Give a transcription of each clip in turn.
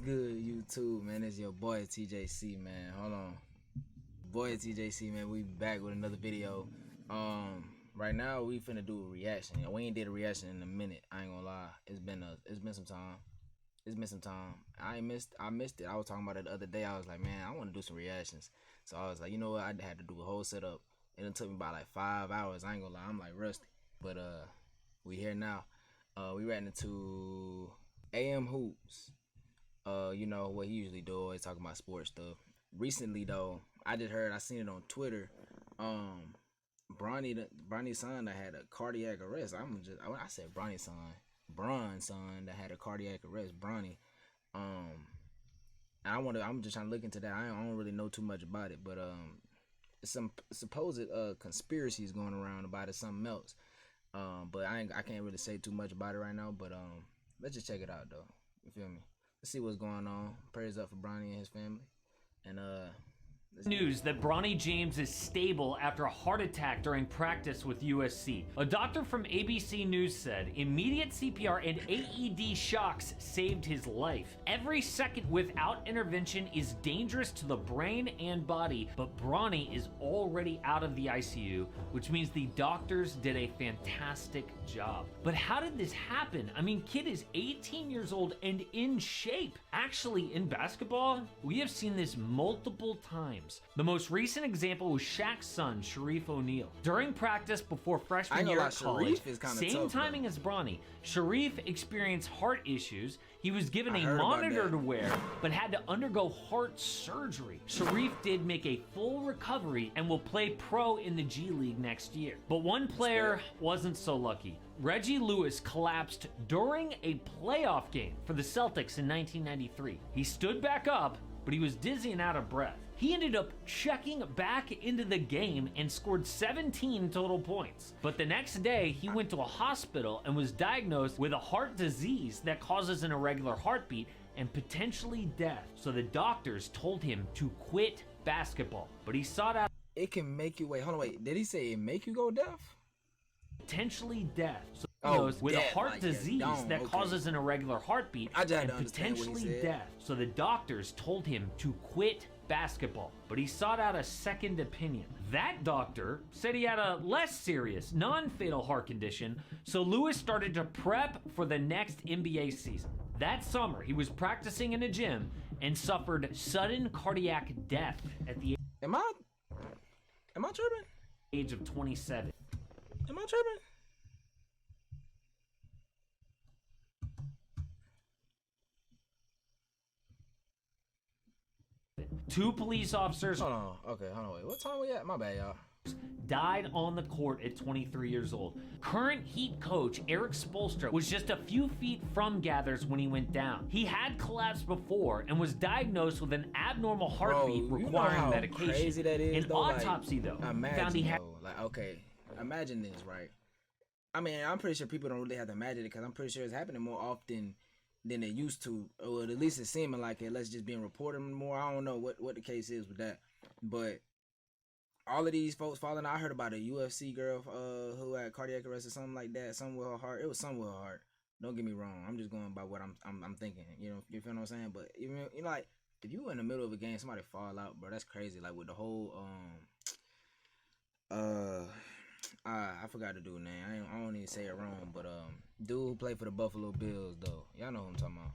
good, YouTube, man? It's your boy TJC, man. Hold on, boy TJC, man. We back with another video. Right now we finna do a reaction. We ain't did a reaction in a minute. I ain't gonna lie. It's been some time. It's been some time. I missed it. I was talking about it the other day. I was like, man, I want to do some reactions. So I was like, you know what? I had to do a whole setup, and it took me about like 5 hours. I ain't gonna lie. I'm like rusty, but we here now. We ran into AM Hoops. You know what he usually do, always talking about sports stuff. Recently though, I seen it on Twitter. Bronny's son that had a cardiac arrest. I said Bronny's son. Bron's son that had a cardiac arrest. Bronny. I'm just trying to look into that. I don't really know too much about it, but some supposed conspiracies going around about it, something else. But I can't really say too much about it right now. But let's just check it out though. You feel me? Let's see what's going on. Prayers up for Bronny and his family. And News that Bronny James is stable after a heart attack during practice with USC. A doctor from ABC News said immediate CPR and AED shocks saved his life. Every second without intervention is dangerous to the brain and body, but Bronny is already out of the ICU, which means the doctors did a fantastic job. But how did this happen? I mean, kid is 18 years old and in shape. Actually, in basketball, we have seen this multiple times. The most recent example was Shaq's son, Shareef O'Neal. During practice before freshman year at college, same timing as Bronny, Shareef experienced heart issues. He was given a monitor to wear, but had to undergo heart surgery. Shareef did make a full recovery and will play pro in the G League next year. But one player wasn't so lucky. Reggie Lewis collapsed during a playoff game for the Celtics in 1993. He stood back up, but he was dizzy and out of breath. He ended up checking back into the game and scored 17 total points. But the next day, he went to a hospital and was diagnosed with a heart disease that causes an irregular heartbeat and potentially death. So the doctors told him to quit basketball. But he sought out... It can make you... Wait. Did he say it make you go deaf? Potentially death. So with a heart disease that causes an irregular heartbeat and potentially death. So the doctors told him to quit basketball, but he sought out a second opinion. That doctor said he had a less serious, non-fatal heart condition, so Lewis started to prep for the next NBA season. That summer, he was practicing in a gym and suffered sudden cardiac death at the Am I tripping? age of 27. Am I tripping? Two police officers Hold on, wait. What time we at? My bad, y'all. died on the court at 23 years old. Current Heat coach Eric Spoelstra was just a few feet from Gathers when he went down. He had collapsed before and was diagnosed with an abnormal heartbeat requiring medication. Crazy that is, An autopsy, though, found he had... okay, imagine this, right? I mean, I'm pretty sure people don't really have to imagine it because I'm pretty sure it's happening more often than it used to, or at least it's seeming like it. Let's just being reported more. I don't know what the case is with that, but all of these folks falling. I heard about a UFC girl who had cardiac arrest or something like that. Something with her heart. It was something with her heart. Don't get me wrong. I'm just going by what I'm thinking. You know, you feel what I'm saying? But even like if you in the middle of a game, somebody fall out, bro, that's crazy. Like with the whole I forgot the dude name. I don't even say it wrong, but dude who played for the Buffalo Bills though. Y'all know who I'm talking about.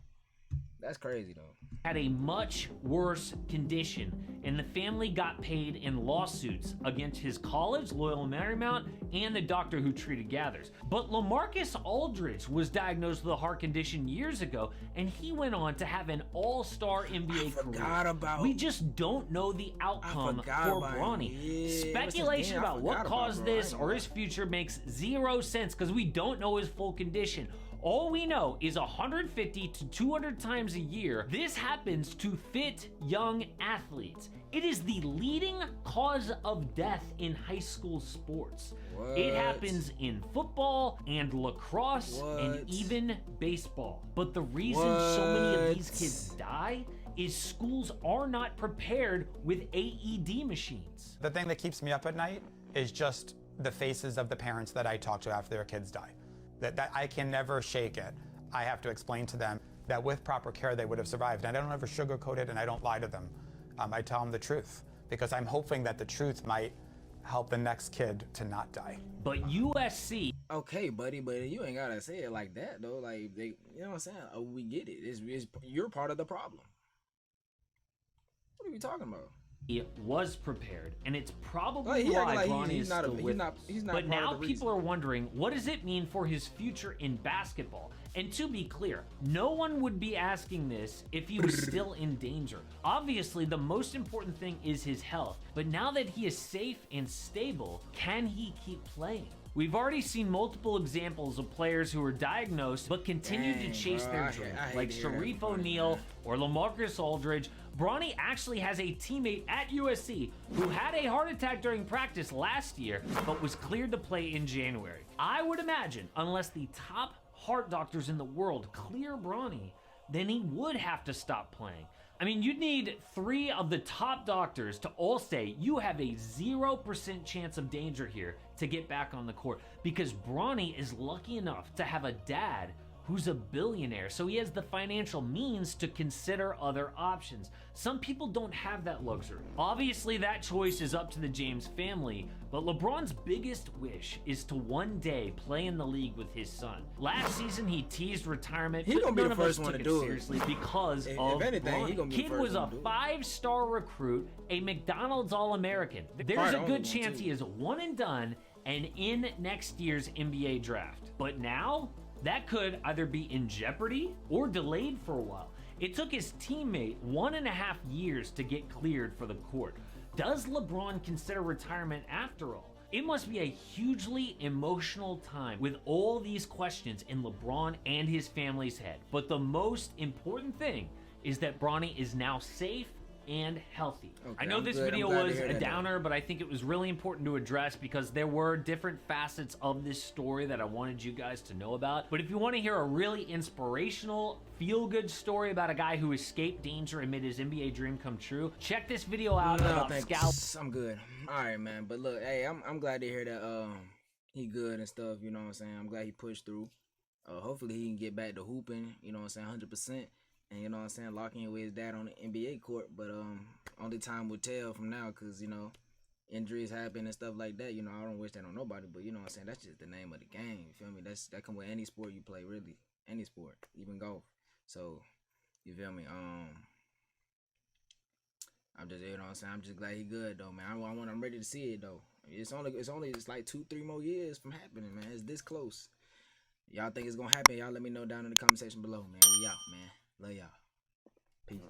That's crazy though. Had a much worse condition, and the family got paid in lawsuits against his college, Loyola Marymount, and the doctor who treated Gathers. But LaMarcus Aldridge was diagnosed with a heart condition years ago, and he went on to have an all-star NBA career. We just don't know the outcome for Bronny. Yeah, speculation about what caused this or his future makes zero sense because we don't know his full condition. All we know is 150 to 200 times a year, this happens to fit young athletes. It is the leading cause of death in high school sports. It happens in football and lacrosse and even baseball. But the reason so many of these kids die is schools are not prepared with AED machines. The thing that keeps me up at night is just the faces of the parents that I talk to after their kids die. That I can never shake it. I have to explain to them that with proper care they would have survived. And I don't ever sugarcoat it, and I don't lie to them. I tell them the truth because I'm hoping that the truth might help the next kid to not die. But USC... Okay, buddy, but you ain't gotta say it like that though. Like they, you know what I'm saying? We get it. You're part of the problem. What are we talking about? It was prepared, and it's probably why Bronny is still with us. But now people are wondering, what does it mean for his future in basketball? And to be clear, no one would be asking this if he was still in danger. Obviously, the most important thing is his health, but now that he is safe and stable, can he keep playing? We've already seen multiple examples of players who were diagnosed but continued to chase their dream, like Sharif O'Neal or LaMarcus Aldridge. Bronny actually has a teammate at USC who had a heart attack during practice last year but was cleared to play in January. I would imagine, unless the top heart doctors in the world clear Bronny, then he would have to stop playing. I mean, you'd need 3 of the top doctors to all say you have a 0% chance of danger here to get back on the court, because Bronny is lucky enough to have a dad who's a billionaire, so he has the financial means to consider other options. Some people don't have that luxury. Obviously, that choice is up to the James family, but LeBron's biggest wish is to one day play in the league with his son. Last season, he teased retirement, He but gonna be none the of us first one took to it do it. seriously because of If anything, he Bronny. gonna be the Kid first was a one to do it. 5-star recruit, a McDonald's All-American. There's Probably a the only good one, chance too. he is one and done and in next year's NBA draft. But now, that could either be in jeopardy or delayed for a while. It took his teammate 1.5 years to get cleared for the court. Does LeBron consider retirement after all? It must be a hugely emotional time with all these questions in LeBron and his family's head. But the most important thing is that Bronny is now safe and healthy. Okay, I know I'm this good. video I'm glad to was hear a that, downer, but I think it was really important to address because there were different facets of this story that I wanted you guys to know about. But if you want to hear a really inspirational, feel-good story about a guy who escaped danger and made his NBA dream come true, check this video out No, about thanks. I'm good. All right, man. But look, hey, I'm glad to hear that he good and stuff. You know what I'm saying? I'm glad he pushed through. Hopefully he can get back to hooping. You know what I'm saying? 100%. And you know what I'm saying, locking in with his dad on the NBA court, but only time will tell from now, because you know injuries happen and stuff like that. You know, I don't wish that on nobody, but you know what I'm saying, that's just the name of the game. You feel me? That come with any sport you play, really, any sport, even golf. So you feel me? I'm just, you know what I'm saying, I'm just glad he good though, man. I'm ready to see it though. It's like 2-3 more years from happening, man. It's this close. Y'all think it's gonna happen? Y'all let me know down in the comment section below, man. We out, man. Love y'all. Peace.